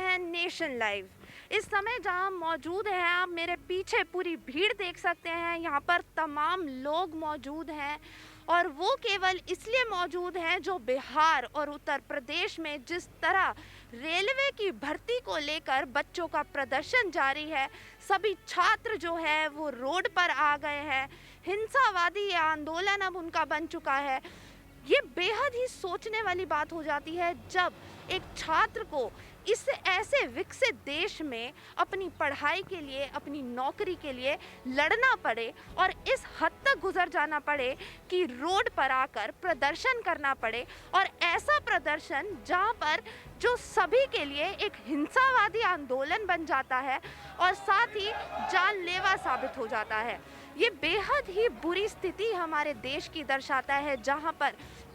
हैं nation live. इस समय जहां मौजूद हैं आप मेरे पीछे पूरी भीड़ देख सकते हैं। यहाँ पर तमाम लोग मौजूद हैं और वो केवल इसलिए मौजूद हैं जो बिहार और उत्तर प्रदेश में जिस तरह रेलवे की भर्ती को लेकर बच्चों का प्रदर्शन जारी है, सभी छात्र जो है वो रोड पर आ गए हैं। हिंसावादी ये आंदोलन अब उनका बन चुका है। ये बेहद ही सोचने वाली बात हो जाती है जब एक छात्र को इस ऐसे विकसित देश में अपनी पढ़ाई के लिए, अपनी नौकरी के लिए लड़ना पड़े और इस हद तक गुजर जाना पड़े कि रोड पर आकर प्रदर्शन करना पड़े, और ऐसा प्रदर्शन जहां पर जो सभी के लिए एक हिंसावादी आंदोलन बन जाता है और साथ ही जानलेवा साबित हो जाता है। ये बेहद ही बुरी स्थिति हमारे देश की दर्शाता है, जहां पर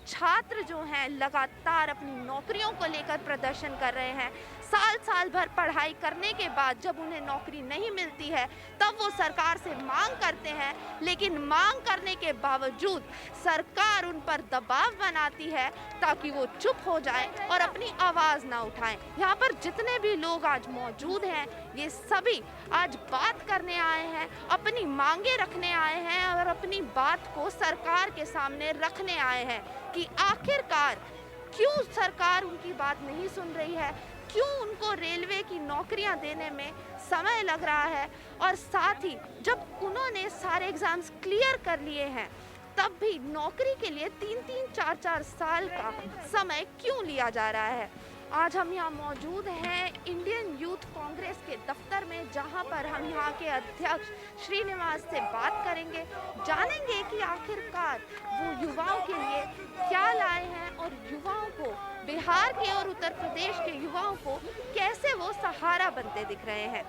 छात्र जो हैं लगातार अपनी नौकरियों को लेकर प्रदर्शन कर रहे हैं। साल भर पढ़ाई करने के बाद जब उन्हें नौकरी नहीं मिलती है तब वो सरकार से मांग करते हैं, लेकिन मांग करने के बावजूद सरकार उन पर दबाव बनाती है ताकि वो चुप हो जाएं और अपनी आवाज़ ना उठाएं। यहाँ पर जितने भी लोग आज मौजूद हैं ये सभी आज बात करने आए हैं, अपनी मांगे रखने आए हैं और अपनी बात को सरकार के सामने रखने आए हैं कि आखिरकार क्यों सरकार उनकी बात नहीं सुन रही है, क्यों उनको रेलवे की नौकरियां देने में समय लग रहा है, और साथ ही जब उन्होंने सारे एग्जाम्स क्लियर कर लिए हैं तब भी नौकरी के लिए 3-3, 4-4 साल का समय क्यों लिया जा रहा है। आज हम यहाँ मौजूद हैं इंडियन यूथ कांग्रेस के दफ्तर में, जहाँ पर हम यहाँ के अध्यक्ष श्रीनिवास से बात करेंगे, जानेंगे कि आखिरकार वो युवाओं के लिए क्या लाए हैं और युवाओं को, बिहार के और उत्तर प्रदेश के युवाओं को कैसे वो सहारा बनते दिख रहे हैं।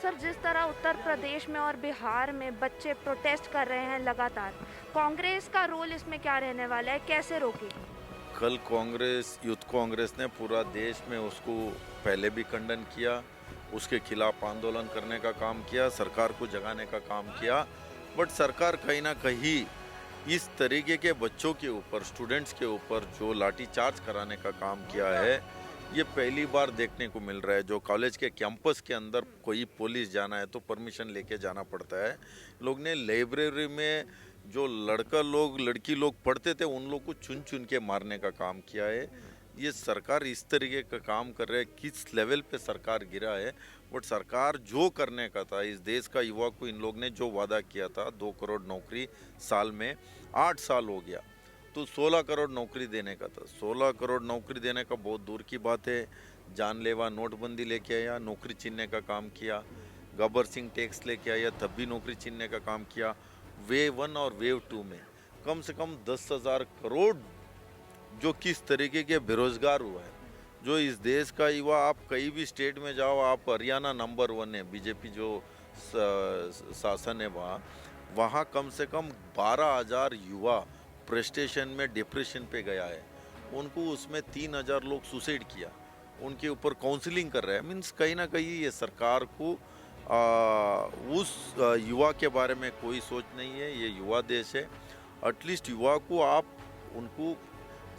सर, जिस तरह उत्तर प्रदेश में और बिहार में बच्चे प्रोटेस्ट कर रहे हैं लगातार, कांग्रेस का रोल इसमें क्या रहने वाला है, कैसे रोकेगी? कल कांग्रेस, यूथ कांग्रेस ने पूरा देश में उसको पहले भी खंडन किया, उसके खिलाफ आंदोलन करने का काम किया, सरकार को जगाने का काम किया। बट सरकार कहीं ना कहीं इस तरीके के बच्चों के ऊपर, स्टूडेंट्स के ऊपर जो लाठीचार्ज कराने का काम किया है, ये पहली बार देखने को मिल रहा है। जो कॉलेज के कैंपस के अंदर कोई पुलिस जाना है तो परमिशन लेके जाना पड़ता है। लोग ने लाइब्रेरी में जो लड़की लोग पढ़ते थे उन लोग को चुन चुन के मारने का काम किया है। ये सरकार इस तरीके का काम कर रहा है, किस लेवल पे सरकार गिरा है। बट सरकार जो करने का था, इस देश का युवा को इन लोग ने जो वादा किया था 2 करोड़ नौकरी साल में, 8 साल हो गया तो 16 करोड़ नौकरी देने का था। 16 करोड़ नौकरी देने का बहुत दूर की बात है। जानलेवा नोटबंदी लेके आया, नौकरी छीनने का काम किया। गब्बर सिंह टैक्स लेके आया, तब भी नौकरी छीनने का काम किया। वेव 1 और वेव 2 में कम से कम 10,000 करोड़ जो किस तरीके के बेरोजगार हुआ है। जो इस देश का युवा, आप कहीं भी स्टेट में जाओ, आप हरियाणा नंबर 1 है, बीजेपी जो शासन है वहाँ कम से कम 12,000 युवा प्रेस्टेशन में डिप्रेशन पे गया है। उनको उसमें 3,000 लोग सुसाइड किया, उनके ऊपर काउंसलिंग कर रहे हैं। मीन्स कहीं ना कहीं ये सरकार को उस युवा के बारे में कोई सोच नहीं है। ये युवा देश है, एटलीस्ट युवा को आप उनको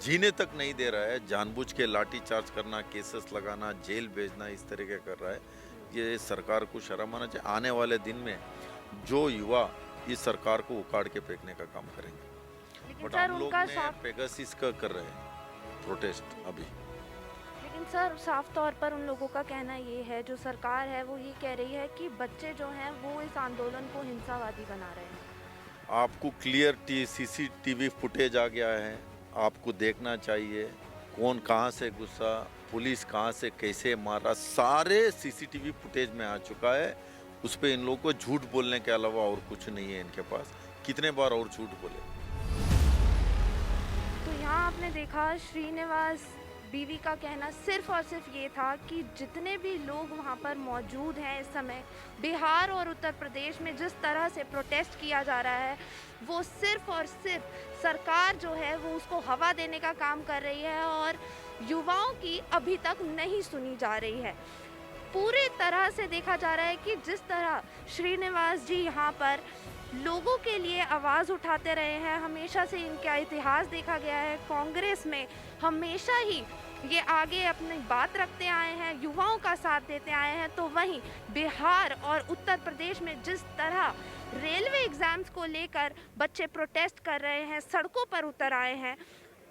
जीने तक नहीं दे रहा है। जानबूझ के लाठी चार्ज करना, केसेस लगाना, जेल भेजना, इस तरीके कर रहा है। ये सरकार को शर्म आना चाहिए। आने वाले दिन में जो युवा इस सरकार को उखाड़ के फेंकने का काम करेंगे। बट हम लोग पेगासिस का कर रहे हैं प्रोटेस्ट अभी। लेकिन सर, साफ तौर पर उन लोगों का कहना ये है, जो सरकार है वो ये कह रही है कि बच्चे जो हैं वो इस आंदोलन को हिंसावादी बना रहे हैं। आपको क्लियर सीसीटीवी फुटेज आ गया है, आपको देखना चाहिए कौन कहां से घुसा, पुलिस कहां से कैसे मारा, सारे सीसीटीवी फुटेज में आ चुका है। उस पर इन लोगों को झूठ बोलने के अलावा और कुछ नहीं है इनके पास। कितने बार और झूठ बोले। तो यहाँ आपने देखा श्रीनिवास बीवी का कहना सिर्फ और सिर्फ ये था कि जितने भी लोग वहाँ पर मौजूद हैं इस समय, बिहार और उत्तर प्रदेश में जिस तरह से प्रोटेस्ट किया जा रहा है, वो सिर्फ और सिर्फ सरकार जो है वो उसको हवा देने का काम कर रही है और युवाओं की अभी तक नहीं सुनी जा रही है। पूरी तरह से देखा जा रहा है कि जिस तरह श्रीनिवास जी यहाँ पर लोगों के लिए आवाज़ उठाते रहे हैं, हमेशा से इनका इतिहास देखा गया है। कांग्रेस में हमेशा ही ये आगे अपनी बात रखते आए हैं, युवाओं का साथ देते आए हैं, तो वहीं बिहार और उत्तर प्रदेश में जिस तरह रेलवे एग्जाम्स को लेकर बच्चे प्रोटेस्ट कर रहे हैं, सड़कों पर उतर आए हैं,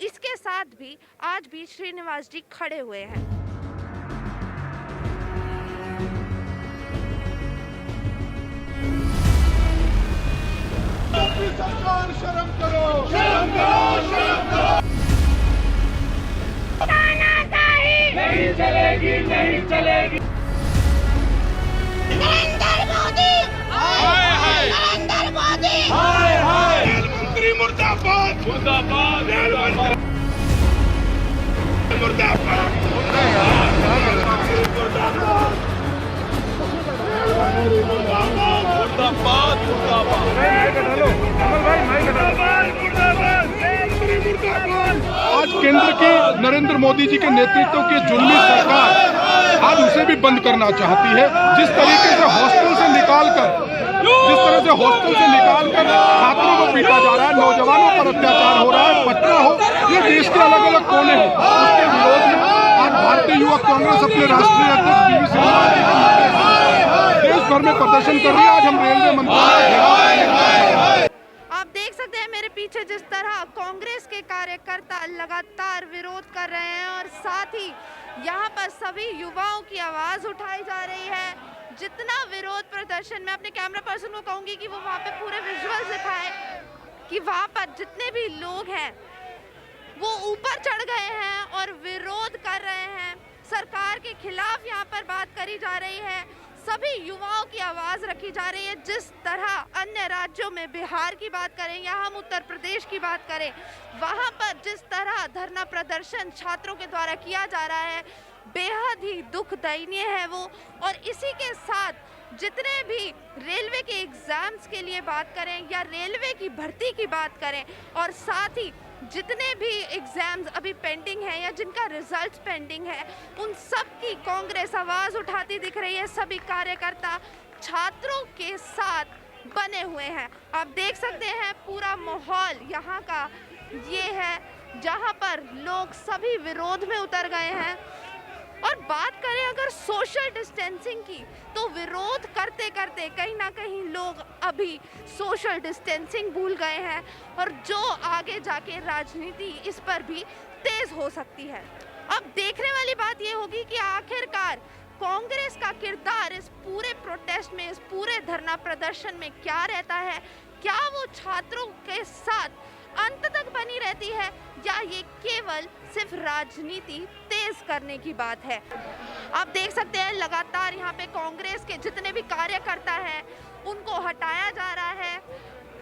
इसके साथ भी आज भी श्रीनिवास जी खड़े हुए हैं। सरकार शर्म करो, शर्म करो, शर्म करो। नहीं चलेगी, नहीं चलेगी। नरेंद्र मोदी, हाय हाय, नरेंद्र मोदी, हाय हाय। रेलमंत्री मुर्दाबाद, मुर्दाबाद, रेलमंत्री मुर्दाबाद, मुर्दाबाद, आज केंद्र की नरेंद्र मोदी जी के नेतृत्व की जुल्मी सरकार आज उसे भी बंद करना चाहती है। जिस तरीके से हॉस्टल से निकालकर छात्रों को पीटा जा रहा है, नौजवानों पर अत्याचार हो रहा है, पटना हो, ये देश के अलग अलग कोने हैं, उसके विरोध में आज भारतीय युवक कांग्रेस अपने राष्ट्रीय अध्यक्ष पीवी सिंह जी के देश भर में प्रदर्शन कर रही है। आज हम रेलवे मंत्रालय आप देख सकते हैं मेरे पीछे जिस तरह कांग्रेस के कार्यकर्ता लगातार विरोध कर रहे हैं और साथ ही यहाँ पर सभी युवाओं की आवाज उठाई जा रही है। जितना विरोध प्रदर्शन, मैं अपने कैमरा पर्सन को कहूंगी कि वो वहाँ पे पूरे विजुअल्स दिखाए कि वहाँ पर जितने भी लोग हैं वो ऊपर चढ़ गए हैं और विरोध कर रहे हैं। सरकार के खिलाफ यहाँ पर बात करी जा रही है, सभी युवाओं की आवाज रखी जा रही है। जिस तरह अन्य राज्यों में, बिहार की बात करें या हम उत्तर प्रदेश की बात करें, वहां पर जिस तरह धरना प्रदर्शन छात्रों के द्वारा किया जा रहा है, बेहद ही दुख दयनीय है वो। और इसी के साथ जितने भी रेलवे के एग्जाम्स के लिए बात करें या रेलवे की भर्ती की बात करें, और साथ ही जितने भी एग्जाम्स अभी पेंडिंग है या जिनका रिजल्ट पेंडिंग है, उन सब की कांग्रेस आवाज उठाती दिख रही है। सभी कार्यकर्ता छात्रों के साथ बने हुए हैं। आप देख सकते हैं पूरा माहौल यहाँ का ये है, जहाँ पर लोग सभी विरोध में उतर गए हैं। और बात करें अगर सोशल डिस्टेंसिंग की, तो विरोध करते करते कहीं ना कहीं लोग अभी सोशल डिस्टेंसिंग भूल गए हैं और जो आगे जाके राजनीति इस पर भी तेज हो सकती है। अब देखने वाली बात ये होगी कि आखिरकार कांग्रेस का किरदार इस पूरे प्रोटेस्ट में, इस पूरे धरना प्रदर्शन में क्या रहता है। क्या वो छात्रों के साथ अंत तक बनी रहती है या ये केवल सिर्फ राजनीति तेज करने की बात है। आप देख सकते हैं लगातार यहाँ पे कांग्रेस के जितने भी कार्यकर्ता हैं उनको हटाया जा रहा है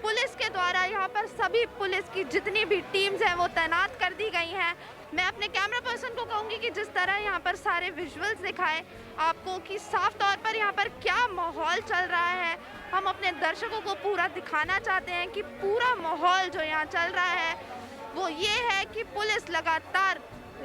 पुलिस के द्वारा। यहाँ पर सभी पुलिस की जितनी भी टीम्स हैं वो तैनात कर दी गई हैं। मैं अपने कैमरा पर्सन को कहूँगी कि जिस तरह यहाँ पर सारे विजुअल्स दिखाएं आपको कि साफ तौर पर यहाँ पर क्या माहौल चल रहा है। हम अपने दर्शकों को पूरा दिखाना चाहते हैं कि पूरा माहौल जो यहाँ चल रहा है वो ये है कि पुलिस लगातार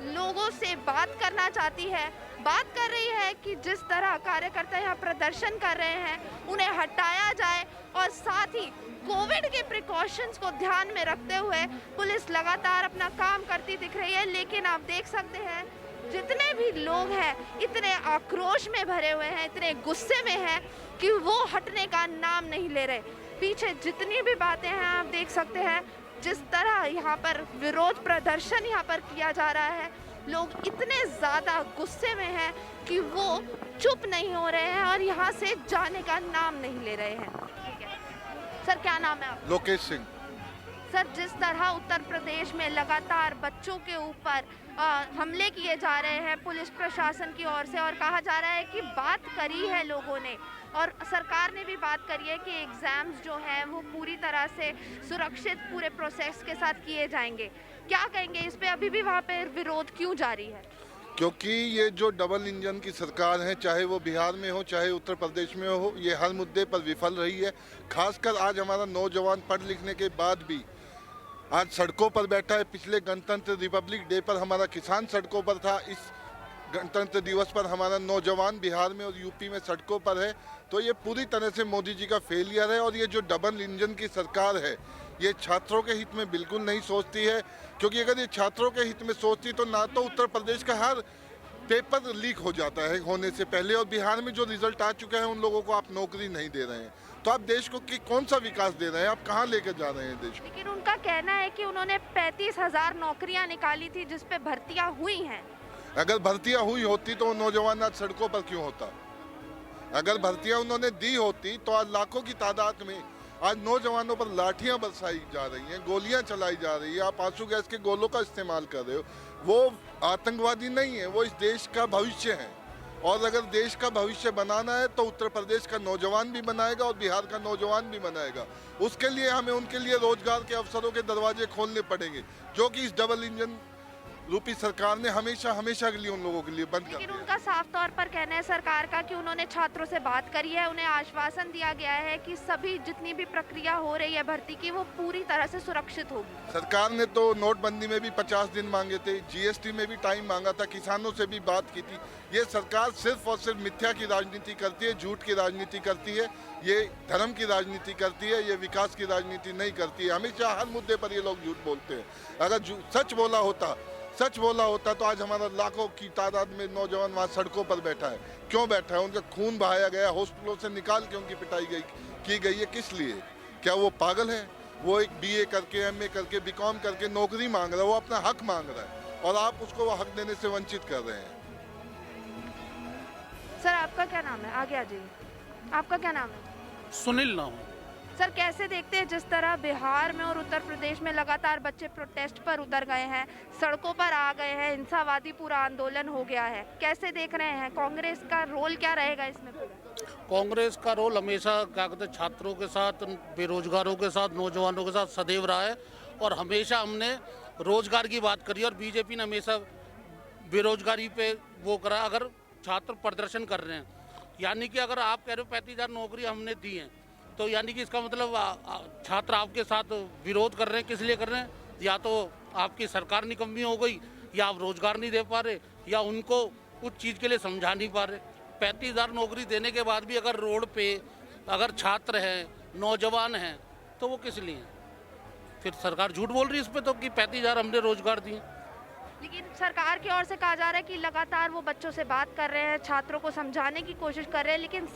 लोगों से बात करना चाहती है, बात कर रही है कि जिस तरह कार्यकर्ता यहाँ प्रदर्शन कर रहे हैं उन्हें हटाया जाए, और साथ ही कोविड के प्रिकॉशंस को ध्यान में रखते हुए पुलिस लगातार अपना काम करती दिख रही है। लेकिन आप देख सकते हैं जितने भी लोग हैं इतने आक्रोश में भरे हुए हैं, इतने गुस्से में हैं कि वो हटने का नाम नहीं ले रहे। पीछे जितनी भी बातें हैं आप देख सकते हैं जिस तरह यहाँ पर विरोध प्रदर्शन यहाँ पर किया जा रहा है, लोग इतने ज़्यादा गुस्से में हैं कि वो चुप नहीं हो रहे हैं और यहाँ से जाने का नाम नहीं ले रहे हैं। ठीक है सर, क्या नाम है आपका? लोकेश सिंह। सर, जिस तरह उत्तर प्रदेश में लगातार बच्चों के ऊपर हमले किए जा रहे हैं पुलिस प्रशासन की ओर से, और कहा जा रहा है कि बात करी है लोगों ने और सरकार ने भी बात करी है कि एग्ज़ाम्स जो हैं वो पूरी तरह से सुरक्षित पूरे प्रोसेस के साथ किए जाएंगे, क्या कहेंगे इस पे? अभी भी वहाँ पे विरोध क्यों जारी है? क्योंकि ये जो डबल इंजन की सरकार है, चाहे वो बिहार में हो चाहे उत्तर प्रदेश में हो, ये हर मुद्दे पर विफल रही है। खासकर आज हमारा नौजवान पढ़ लिखने के बाद भी आज सड़कों पर बैठा है। पिछले गणतंत्र रिपब्लिक डे पर हमारा किसान सड़कों पर था, इस गणतंत्र दिवस पर हमारा नौजवान बिहार में और यूपी में सड़कों पर है। तो ये पूरी तरह से मोदी जी का फेलियर है और ये जो डबल इंजन की सरकार है ये छात्रों के हित में बिल्कुल नहीं सोचती है, क्योंकि अगर ये छात्रों के हित में सोचती तो ना तो उत्तर प्रदेश का हर पेपर लीक हो जाता है होने से पहले, और बिहार में जो रिजल्ट आ चुके हैं उन लोगों को आप नौकरी नहीं दे रहे हैं, तो आप देश को कौन सा विकास दे रहे हैं, आप कहाँ लेकर जा रहे हैं देश को। लेकिन उनका कहना है कि उन्होंने 35,000 नौकरियां निकाली थी जिस पे भर्तियां हुई हैं। अगर भर्तियां हुई होती तो वो नौजवान आज सड़कों पर क्यों होता। अगर भर्तियां उन्होंने दी होती तो आज लाखों की तादाद में आज नौजवानों पर लाठियां बरसाई जा रही हैं, गोलियां चलाई जा रही है, आप आंसू गैस के गोलों का इस्तेमाल कर रहे हो। वो आतंकवादी नहीं है, वो इस देश का भविष्य है, और अगर देश का भविष्य बनाना है तो उत्तर प्रदेश का नौजवान भी बनाएगा और बिहार का नौजवान भी बनाएगा। उसके लिए हमें उनके लिए रोजगार के अवसरों के दरवाजे खोलने पड़ेंगे, जो कि इस डबल इंजन रूपी सरकार ने हमेशा हमेशा के लिए उन लोगों के लिए बंद कर लेकिन दिया। उनका साफ तौर पर कहना है सरकार का कि उन्होंने छात्रों से बात करी है, उन्हें आश्वासन दिया गया है कि सभी जितनी भी प्रक्रिया हो रही है भर्ती की वो पूरी तरह से सुरक्षित होगी। सरकार ने तो नोटबंदी में भी 50 दिन मांगे थे, जीएसटी में भी टाइम मांगा था, किसानों से भी बात की थी। ये सरकार सिर्फ और सिर्फ मिथ्या की राजनीति करती है, झूठ की राजनीति करती है, ये धर्म की राजनीति करती है, ये विकास की राजनीति नहीं करती है। हमेशा हर मुद्दे पर ये लोग झूठ बोलते हैं। अगर सच बोला होता तो आज हमारा लाखों की तादाद में नौजवान वहाँ सड़कों पर बैठा है। क्यों बैठा है? उनका खून बहाया गया, हॉस्पिटलों से निकाल के उनकी पिटाई की गई है। किस लिए? क्या वो पागल है? वो एक बीए करके, एमए करके, बीकॉम करके नौकरी मांग रहा है, वो अपना हक मांग रहा है, और आप उसको वो हक देने से वंचित कर रहे हैं। सर आपका क्या नाम है? आगे आ जाइए। आपका क्या नाम है? सुनील नाम। सर कैसे देखते हैं जिस तरह बिहार में और उत्तर प्रदेश में लगातार बच्चे प्रोटेस्ट पर उतर गए हैं, सड़कों पर आ गए हैं, हिंसावादी पूरा आंदोलन हो गया है, कैसे देख रहे हैं? कांग्रेस का रोल क्या रहेगा इसमें? कांग्रेस का रोल हमेशा क्या कहते हैं, छात्रों के साथ, बेरोजगारों के साथ, नौजवानों के साथ सदैव रहा है, और हमेशा हमने रोजगार की बात करी, और बीजेपी ने हमेशा बेरोजगारी पे वो करा। अगर छात्र प्रदर्शन कर रहे हैं, यानी कि अगर आप कह रहे हो 35,000 नौकरी हमने दी हैं, तो यानी कि इसका मतलब छात्र आपके साथ विरोध कर रहे हैं। किस लिए कर रहे हैं? या तो आपकी सरकार निकम्मी हो गई, या आप रोजगार नहीं दे पा रहे, या उनको उस चीज़ के लिए समझा नहीं पा रहे। 35,000 नौकरी देने के बाद भी अगर रोड पे अगर छात्र हैं, नौजवान हैं, तो वो किस लिए? फिर सरकार झूठ बोल रही है इस पर तो कि 35,000 हमने रोजगार दिए। लेकिन सरकार की ओर से कहा जा रहा है कि लगातार वो बच्चों से बात कर रहे हैं, छात्रों को समझाने की कोशिश कर रहे हैं, लेकिन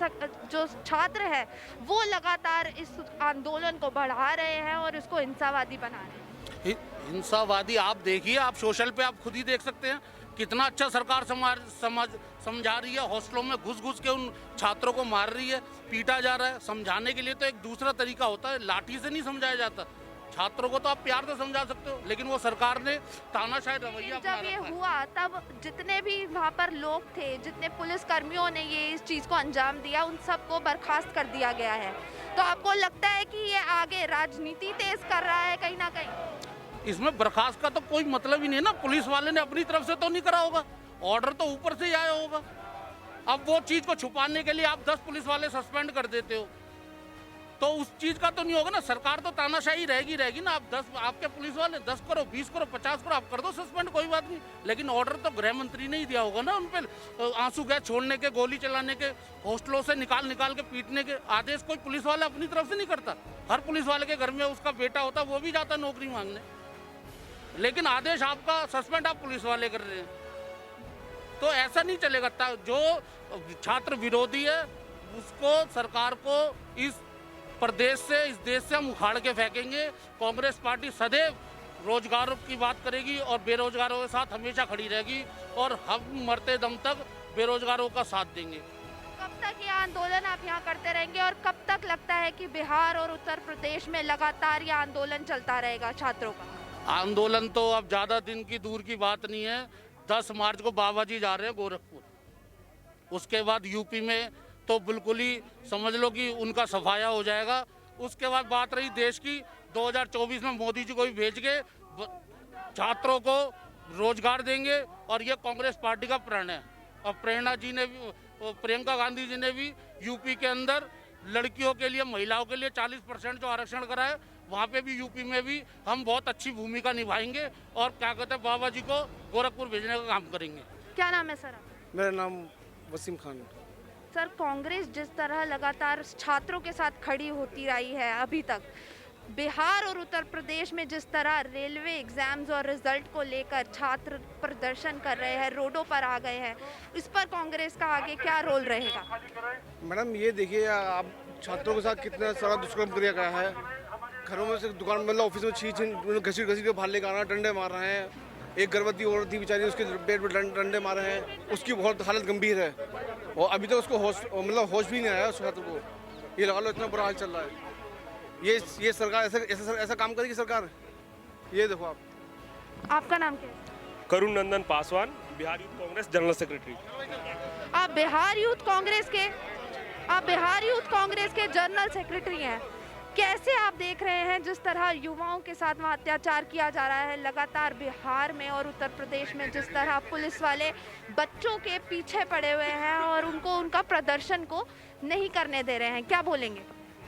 जो छात्र है वो लगातार इस आंदोलन को बढ़ा रहे हैं और इसको हिंसावादी बना रहे हैं। हिंसावादी आप देखिए, आप सोशल पे आप खुद ही देख सकते हैं कितना अच्छा सरकार समझा रही है। हॉस्टलों में घुस के उन छात्रों को मार रही है, पीटा जा रहा है। समझाने के लिए तो एक दूसरा तरीका होता है, लाठी से नहीं समझाया जाता। छात्रों को तो आप प्यार से समझा सकते हो, लेकिन वो सरकार ने तानाशाही रवैया अपना जब ये रखा है। हुआ तब जितने भी वहाँ पर लोग थे, जितने पुलिस कर्मियों ने ये इस चीज़ को अंजाम दिया, उन सबको बर्खास्त कर दिया गया है। तो आपको लगता है कि ये आगे राजनीति तेज कर रहा है कहीं ना कहीं? इसमें बर्खास्त का तो कोई मतलब ही नहीं है ना। पुलिस वाले ने अपनी तरफ से तो नहीं करा होगा, ऑर्डर तो ऊपर से ही आया होगा। अब वो चीज़ को छुपाने के लिए आप 10 पुलिस वाले सस्पेंड कर देते हो, तो उस चीज का तो नहीं होगा ना। सरकार तो तानाशाही रहेगी ना। आप 10 आपके पुलिस वाले 10 करो, 20 करो, 50 करो, आप कर दो सस्पेंड, कोई बात नहीं। लेकिन ऑर्डर तो गृह मंत्री ने ही दिया होगा ना उन पे आंसू गैस छोड़ने के, गोली चलाने के, हॉस्टलों से निकाल के पीटने के आदेश कोई पुलिस वाला अपनी तरफ से नहीं करता। हर पुलिस वाले के घर में उसका बेटा होता, वो भी जाता नौकरी मांगने, लेकिन आदेश आपका सस्पेंड आप पुलिस वाले कर रहे हैं। तो ऐसा नहीं चलेगा। जो छात्र विरोधी है उसको, सरकार को इस प्रदेश से, इस देश से हम उखाड़ के फेंकेंगे। कांग्रेस पार्टी सदैव रोजगार की बात करेगी और बेरोजगारों के साथ हमेशा खड़ी रहेगी, और हम मरते दम तक बेरोजगारों का साथ देंगे। कब तक ये आंदोलन आप यहाँ करते रहेंगे, और कब तक लगता है कि बिहार और उत्तर प्रदेश में लगातार ये आंदोलन चलता रहेगा छात्रों का? आंदोलन तो अब ज़्यादा दिन की दूर की बात नहीं है। 10 मार्च को बाबा जी जा रहे हैं गोरखपुर, उसके बाद यूपी में तो बिल्कुल ही समझ लो कि उनका सफाया हो जाएगा। उसके बाद बात रही देश की, 2024 में मोदी जी को भी भेज के छात्रों को रोजगार देंगे, और ये कांग्रेस पार्टी का प्रण है। और प्रियंका गांधी जी ने भी यूपी के अंदर लड़कियों के लिए, महिलाओं के लिए 40% जो आरक्षण करा है, वहाँ पे भी यूपी में भी हम बहुत अच्छी भूमिका निभाएंगे, और क्या कहते हैं, बाबा जी को गोरखपुर भेजने का काम करेंगे। क्या नाम है सर? मेरा नाम वसीम खान। सर कांग्रेस जिस तरह लगातार छात्रों के साथ खड़ी होती रही है अभी तक, बिहार और उत्तर प्रदेश में जिस तरह रेलवे एग्जाम्स और रिजल्ट को लेकर छात्र प्रदर्शन कर रहे हैं, रोडों पर आ गए हैं, इस पर कांग्रेस का आगे क्या रोल रहेगा? मैडम ये देखिए, आप छात्रों के साथ कितना सारा दुष्कर्म किया गया है। घरों में से दुकान मतलब ऑफिस में छीन घसीट के बाहर लेकर आना, डंडे मार रहे हैं। एक गर्भवती औरत थी बेचारी, उसके पेट में डंडे मार रहे हैं, उसकी बहुत हालत गंभीर है और अभी तक उसको होश भी नहीं आया उस छात्र को। ये लगा लो इतना बुरा हाल चल रहा है। ये सरकार ऐसा काम करेगी सरकार? ये देखो आपका नाम क्या है? Karun Nandan Paswan, Bihar youth Congress general secretary. आप बिहार यूथ कांग्रेस के जनरल सेक्रेटरी हैं। कैसे आप देख रहे हैं जिस तरह युवाओं के साथ वहाँ अत्याचार किया जा रहा है लगातार बिहार में और उत्तर प्रदेश में, जिस तरह पुलिस वाले बच्चों के पीछे पड़े हुए हैं और उनको उनका प्रदर्शन को नहीं करने दे रहे हैं, क्या बोलेंगे?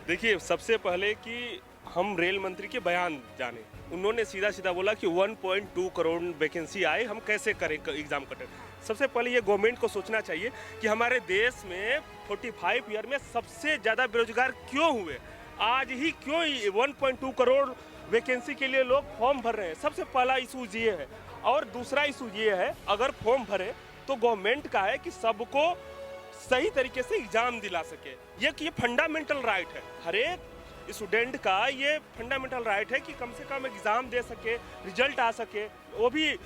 देखिए, सबसे पहले कि हम रेल मंत्री के बयान जाने, उन्होंने सीधा सीधा बोला कि 1.2 करोड़ वैकेंसी आए, हम कैसे करें एग्जाम कटर। सबसे पहले ये गवर्नमेंट को सोचना चाहिए कि हमारे देश में 45 ईयर में सबसे ज़्यादा बेरोजगार क्यों हुए, आज ही क्यों 1.2 करोड़ वैकेंसी के लिए लोग फॉर्म भर रहे हैं। सबसे पहला इशू ये है। और दूसरा इशू ये है, अगर फॉर्म भरे तो गवर्नमेंट का है कि सबको सही तरीके से एग्जाम दिला सके। ये फंडामेंटल राइट है, हर एक स्टूडेंट का ये फंडामेंटल राइट है कि कम से कम एग्जाम दे सके, रिजल्ट आ सके, वो भी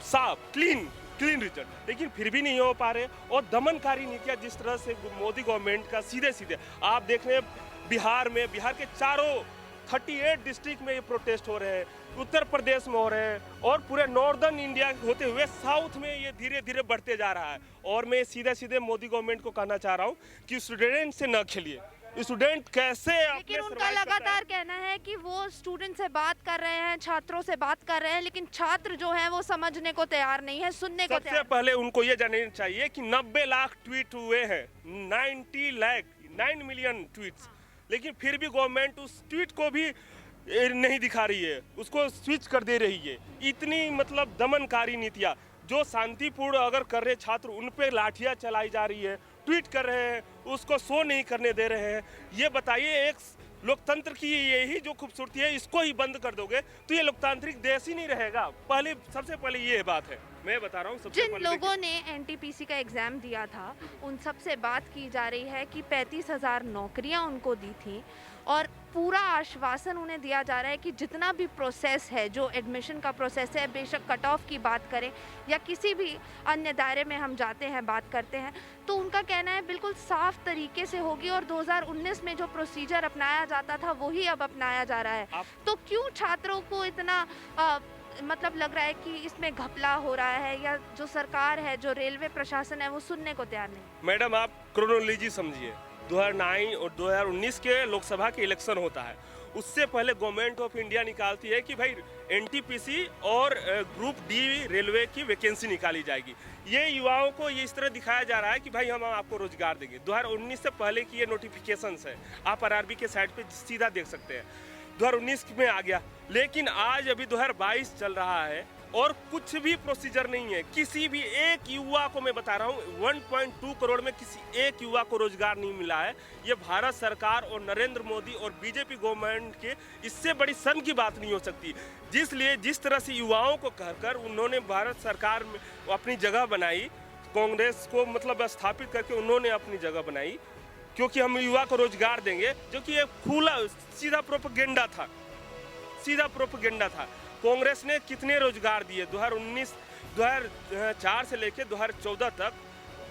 साफ क्लीन रिजल्ट। लेकिन फिर भी नहीं हो पा रहे। और दमनकारी नीतियाँ जिस तरह से मोदी गवर्नमेंट का सीधे आप देख रहे हैं, बिहार के चारों 38 डिस्ट्रिक्ट में ये प्रोटेस्ट हो रहे हैं, उत्तर प्रदेश में हो रहे हैं और पूरे नॉर्दर्न इंडिया होते हुए साउथ में ये धीरे धीरे बढ़ते जा रहा है। और मैं सीधे मोदी गवर्नमेंट को कहना चाह रहा हूँ कि स्टूडेंट से न खेलिए। स्टूडेंट कैसे, लेकिन उनका लगातार कहना है कि वो स्टूडेंट से बात कर रहे हैं, छात्रों से बात कर रहे हैं, लेकिन छात्र जो है वो समझने को तैयार नहीं है, सुनने को तैयार। सबसे पहले उनको ये जानना चाहिए कि 90 लाख ट्वीट हुए हैं, 9 मिलियन ट्वीट्स, लेकिन फिर भी गवर्नमेंट उस ट्वीट को भी नहीं दिखा रही है, उसको स्विच कर दे रही है। इतनी मतलब दमनकारी नीतियाँ, जो शांतिपूर्ण अगर कर रहे छात्र उन पे लाठियाँ चलाई जा रही है, ट्वीट कर रहे हैं, उसको शो नहीं करने दे रहे हैं। ये बताइए, एक लोकतंत्र की यही जो खूबसूरती है, इसको ही बंद कर दोगे तो ये लोकतांत्रिक देश ही नहीं रहेगा। सबसे पहले ये बात है, मैं बता रहा हूँ। जिन लोगों ने एनटीपीसी का एग्जाम दिया था उन सब से बात की जा रही है कि 35,000 नौकरियां उनको दी थी और पूरा आश्वासन उन्हें दिया जा रहा है कि जितना भी प्रोसेस है, जो एडमिशन का प्रोसेस है, बेशक कट ऑफ की बात करें या किसी भी अन्य दायरे में हम जाते हैं, बात करते हैं, तो उनका कहना है बिल्कुल साफ तरीके से होगी और 2019 में जो प्रोसीजर अपनाया जाता था वही अब अपनाया जा रहा है। तो क्यों छात्रों को इतना मतलब लग रहा है कि इसमें घपला हो रहा है, या जो सरकार है, जो रेलवे प्रशासन है, वो सुनने को तैयार नहीं? मैडम, आप क्रोनोलॉजी समझिए। 2009 और 2019 के लोकसभा के इलेक्शन होता है, उससे पहले गवर्नमेंट ऑफ इंडिया निकालती है कि भाई एनटीपीसी और ग्रुप डी रेलवे की वैकेंसी निकाली जाएगी। ये युवाओं को ये इस तरह दिखाया जा रहा है कि भाई हम आपको रोजगार देंगे। 2019 से पहले की ये नोटिफिकेशंस है, आप आरआरबी के साइट पे सीधा देख सकते हैं। 2019 में आ गया, लेकिन आज अभी 2022 चल रहा है और कुछ भी प्रोसीजर नहीं है। किसी भी एक युवा को, मैं बता रहा हूँ, 1.2 करोड़ में किसी एक युवा को रोजगार नहीं मिला है। ये भारत सरकार और नरेंद्र मोदी और बीजेपी गवर्नमेंट के इससे बड़ी शर्म की बात नहीं हो सकती। जिस तरह से युवाओं को कहकर उन्होंने भारत सरकार में अपनी जगह बनाई, कांग्रेस को मतलब स्थापित करके उन्होंने अपनी जगह बनाई, क्योंकि हम युवा को रोजगार देंगे, जो कि एक खुला सीधा प्रोपेगेंडा था। कांग्रेस ने कितने रोजगार दिए? 2004 से लेकर 2014 तक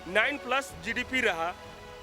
9+ जीडीपी रहा,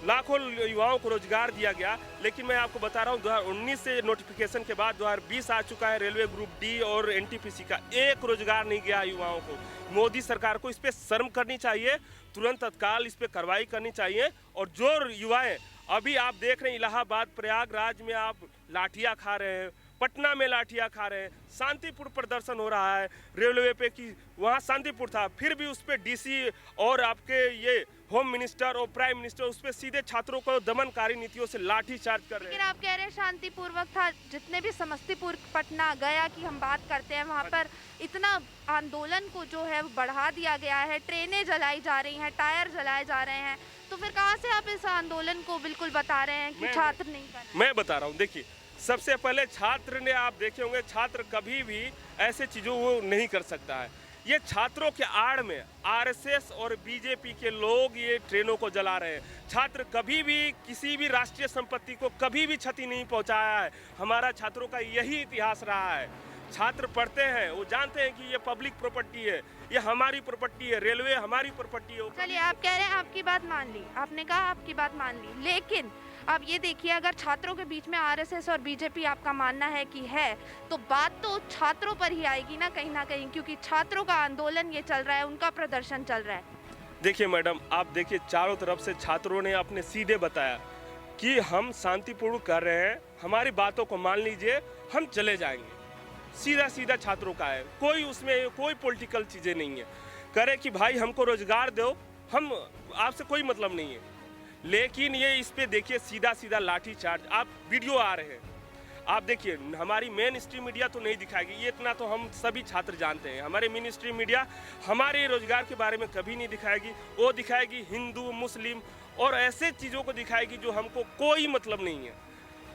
लाखों युवाओं को रोजगार दिया गया। लेकिन मैं आपको बता रहा हूँ, 2019 से नोटिफिकेशन के बाद 2020 आ चुका है, रेलवे ग्रुप डी और एनटीपीसी का एक रोजगार नहीं गया युवाओं को। मोदी सरकार को इस पे शर्म करनी चाहिए, तुरंत तत्काल इस पे कार्रवाई करनी चाहिए। और जो युवाएं अभी आप देख रहे हैं, इलाहाबाद, प्रयागराज में आप लाठियाँ खा रहे हैं, पटना में लाठियाँ खा रहे हैं, शांतिपूर्ण प्रदर्शन हो रहा है रेलवे पे कि वहाँ शांतिपूर्ण था, फिर भी उस पर डीसी और आपके ये होम मिनिस्टर और प्राइम मिनिस्टर उस पर सीधे छात्रों को दमनकारी नीतियों से लाठी चार्ज कर रहे हैं। लेकिन आप कह रहे हैं शांतिपूर्वक था। जितने भी समस्तीपुर, पटना, गया की हम बात करते हैं, वहाँ पर इतना आंदोलन को जो है बढ़ा दिया गया है, ट्रेनें जलाई जा रही हैं, टायर जलाए जा रहे हैं, तो फिर कहाँ से आप इस आंदोलन को बिल्कुल बता रहे हैं कि छात्र नहीं कर रहे? मैं बता रहा हूँ, देखिए, सबसे पहले छात्र ने, आप देखे होंगे, छात्र कभी भी ऐसे चीज़ों को नहीं कर सकता है। ये छात्रों के आड़ में आरएसएस और बीजेपी के लोग ये ट्रेनों को जला रहे हैं। छात्र कभी भी किसी भी राष्ट्रीय संपत्ति को कभी भी क्षति नहीं पहुंचाया है। हमारा छात्रों का यही इतिहास रहा है। छात्र पढ़ते हैं, वो जानते हैं कि ये पब्लिक प्रॉपर्टी है, ये हमारी प्रॉपर्टी है, रेलवे हमारी प्रॉपर्टी है। चलिए, आप कह रहे हैं आपकी बात मान ली, आपने कहा आपकी बात मान ली, लेकिन अब ये देखिए, अगर छात्रों के बीच में आरएसएस और बीजेपी आपका मानना है कि है, तो बात तो छात्रों पर ही आएगी ना कहीं, क्योंकि छात्रों का आंदोलन ये चल रहा है, उनका प्रदर्शन चल रहा है। देखिए मैडम, आप देखिए चारों तरफ से छात्रों ने अपने सीधे बताया कि हम शांतिपूर्ण कर रहे हैं, हमारी बातों को मान लीजिए, हम चले जाएंगे। सीधा सीधा छात्रों का है, कोई उसमें कोई पॉलिटिकल चीज़ें नहीं है। करे कि भाई हमको रोजगार दो, हम आपसे कोई मतलब नहीं है। लेकिन ये इस पे देखिए सीधा सीधा लाठी चार्ज, आप वीडियो आ रहे हैं, आप देखिए, हमारी मेन स्ट्रीम मीडिया तो नहीं दिखाएगी, ये इतना तो हम सभी छात्र जानते हैं। हमारे मेन स्ट्रीम मीडिया हमारे रोजगार के बारे में कभी नहीं दिखाएगी। वो दिखाएगी हिंदू, मुस्लिम और ऐसे चीज़ों को दिखाएगी जो हमको कोई मतलब नहीं है।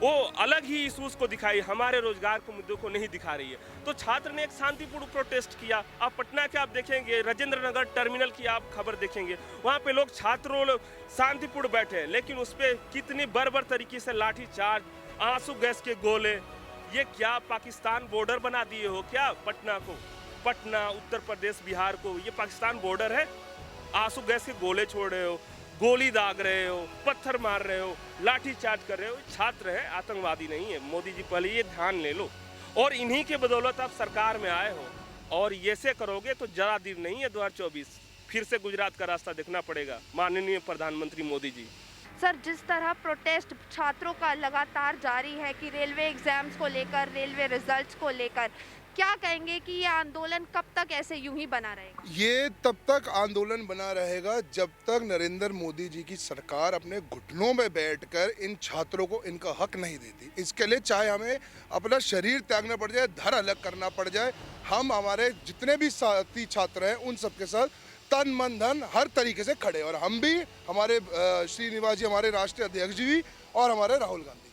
वो अलग ही इशूज़ को दिखाई, हमारे रोजगार के मुद्दों को नहीं दिखा रही है। तो छात्र ने एक शांतिपूर्ण प्रोटेस्ट किया। आप पटना के आप देखेंगे, राजेंद्र नगर टर्मिनल की आप खबर देखेंगे, वहाँ पे लोग, छात्रों लोग शांतिपूर्ण बैठे हैं, लेकिन उस पर कितनी बर्बर तरीके से लाठी चार्ज, आंसू गैस के गोले। ये क्या पाकिस्तान बॉर्डर बना दिए हो क्या पटना को? पटना, उत्तर प्रदेश, बिहार को ये पाकिस्तान बॉर्डर है? आंसू गैस के गोले छोड़ रहे हो, गोली दाग रहे हो, पत्थर मार रहे हो, लाठी चार्ज कर रहे हो। छात्र है, आतंकवादी नहीं है। मोदी जी पहले ये ध्यान ले लो। और इन्हीं के बदौलत आप सरकार में आए हो, और ये से करोगे तो ज़रा देर नहीं है 2024 फिर से गुजरात का रास्ता देखना पड़ेगा माननीय प्रधानमंत्री मोदी जी। सर, जिस तरह प्रोटेस्ट छात्रों का लगातार जारी है कि रेलवे एग्जाम्स को लेकर, रेलवे रिजल्ट्स को लेकर, क्या कहेंगे कि ये आंदोलन कब तक ऐसे यूं ही बना रहेगा? ये तब तक आंदोलन बना रहेगा जब तक नरेंद्र मोदी जी की सरकार अपने घुटनों में बैठकर इन छात्रों को इनका हक नहीं देती। इसके लिए चाहे हमें अपना शरीर त्यागना पड़ जाए, धड़ अलग करना पड़ जाए, हम हमारे जितने भी साथी छात्र हैं उन सबके साथ तन मन धन हर तरीके से खड़े। और हम भी, हमारे श्रीनिवास जी, हमारे राष्ट्रीय अध्यक्ष जी भी, और हमारे राहुल गांधी।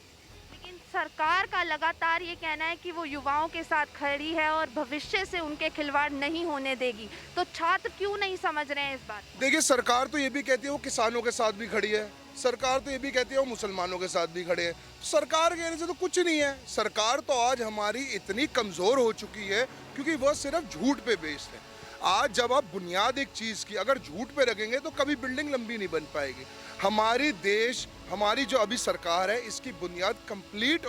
लेकिन सरकार का लगातार ये कहना है कि वो युवाओं के साथ खड़ी है और भविष्य से उनके खिलवाड़ नहीं होने देगी, तो छात्र क्यों नहीं समझ रहे हैं इस बात? देखिए, सरकार तो ये भी कहती है वो किसानों के साथ भी खड़ी है, सरकार तो ये भी कहती है वो मुसलमानों के साथ भी खड़े हैं। सरकार कहने से तो कुछ नहीं है। सरकार तो आज हमारी इतनी कमज़ोर हो चुकी है क्योंकि वह सिर्फ झूठ पे बेस्ड है। आज जब आप बुनियाद एक चीज़ की अगर झूठ पे रखेंगे तो कभी बिल्डिंग लंबी नहीं बन पाएगी। हमारी देश, हमारी जो अभी सरकार है, इसकी बुनियाद कंप्लीट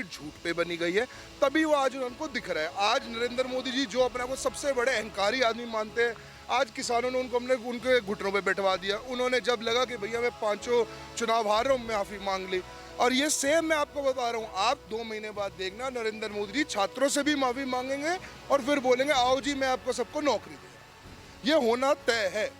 झूठ पे बनी गई है, तभी वो आज उनको दिख रहा है। आज नरेंद्र मोदी जी जो अपने को सबसे बड़े अहंकारी आदमी मानते हैं, आज किसानों ने उनके घुटनों पे बैठवा दिया। उन्होंने जब लगा कि भैया मैं 5 चुनाव हार रहा हूँ, मैं माफ़ी मांग ली। और ये सेम मैं आपको बता रहा हूँ, आप 2 महीने बाद देखना नरेंद्र मोदी जी छात्रों से भी माफ़ी मांगेंगे और फिर बोलेंगे आओ जी मैं आपको सबको नौकरी दे रहा हूँ। ये होना तय है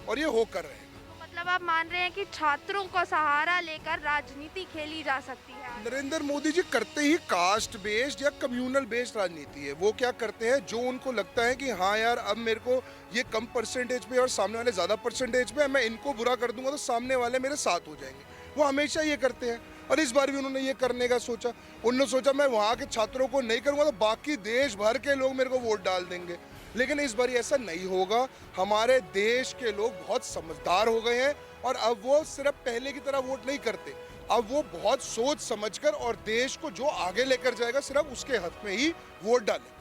और ये होकर रहेगा। मतलब आप मान रहे हैं कि छात्रों को सहारा लेकर राजनीति खेली जा सकती है? नरेंद्र मोदी जी करते ही कास्ट बेस्ड या कम्युनल बेस्ड राजनीति है। वो क्या करते हैं, जो उनको लगता है कि हाँ यार अब मेरे को ये कम परसेंटेज पे और सामने वाले ज़्यादा परसेंटेज पे, मैं इनको बुरा कर दूंगा तो सामने वाले मेरे साथ हो जाएंगे। वो हमेशा ये करते हैं और इस बार भी उन्होंने ये करने का सोचा। उन्होंने सोचा मैं वहाँ के छात्रों को नहीं करूँगा तो बाकी देश भर के लोग मेरे को वोट डाल देंगे, लेकिन इस बार ऐसा नहीं होगा। हमारे देश के लोग बहुत समझदार हो गए हैं और अब वो सिर्फ पहले की तरह वोट नहीं करते, अब वो बहुत सोच समझकर और देश को जो आगे लेकर जाएगा सिर्फ उसके हक में ही वोट डालेंगे।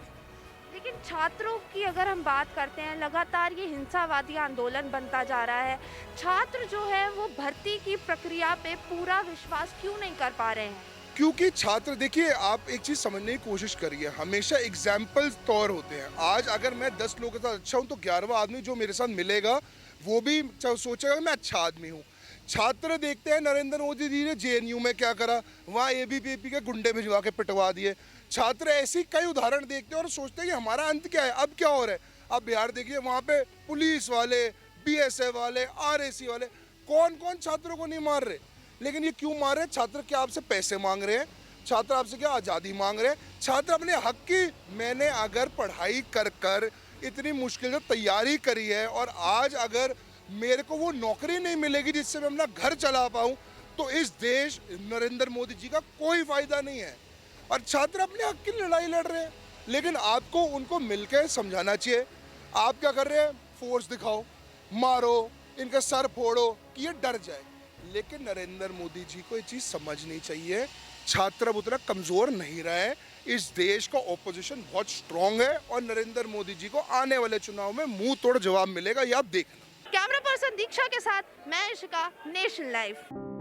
लेकिन छात्रों की अगर हम बात करते हैं, लगातार ये हिंसावादी आंदोलन बनता जा रहा है। छात्र जो है वो भर्ती की प्रक्रिया पे पूरा विश्वास क्यों नहीं कर पा रहे हैं? क्योंकि छात्र, देखिए आप एक चीज़ समझने की कोशिश करिए, हमेशा एग्जाम्पल तौर होते हैं। आज अगर मैं 10 लोगों के साथ अच्छा हूँ तो 11वां आदमी जो मेरे साथ मिलेगा वो भी सोचेगा मैं अच्छा आदमी हूँ। छात्र देखते हैं नरेंद्र मोदी जी ने JNU में क्या करा, वहाँ ABVP के गुंडे भिजवा के पिटवा दिए। छात्र ऐसी कई उदाहरण देखते हैं और सोचते हैं कि हमारा अंत क्या है, अब क्या हो रहा है। अब बिहार देखिए, वहाँ पे पुलिस वाले, BSF वाले, RAC वाले कौन कौन छात्रों को नहीं मार रहे, लेकिन ये क्यों मार रहे हैं? छात्र क्या आपसे पैसे मांग रहे हैं? छात्र आपसे क्या आज़ादी मांग रहे हैं? छात्र अपने हक की, मैंने अगर पढ़ाई कर कर इतनी मुश्किल से तैयारी करी है और आज अगर मेरे को वो नौकरी नहीं मिलेगी जिससे मैं अपना घर चला पाऊँ, तो इस देश नरेंद्र मोदी जी का कोई फ़ायदा नहीं है। और छात्र अपने हक की लड़ाई लड़ रहे हैं, लेकिन आपको उनको मिलकर समझाना चाहिए। आप क्या कर रहे हैं, फोर्स दिखाओ, मारो, इनका सर फोड़ो कि ये डर जाए, लेकिन नरेंद्र मोदी जी को ये चीज़ समझनी चाहिए, छात्र अब उतना कमज़ोर नहीं रहा है, इस देश का ऑपोजिशन बहुत स्ट्रांग है और नरेंद्र मोदी जी को आने वाले चुनाव में मुंह तोड़ जवाब मिलेगा, ये आप देखना। कैमरा पर्सन दीक्षा के साथ मैं इशिका, नेशन लाइव।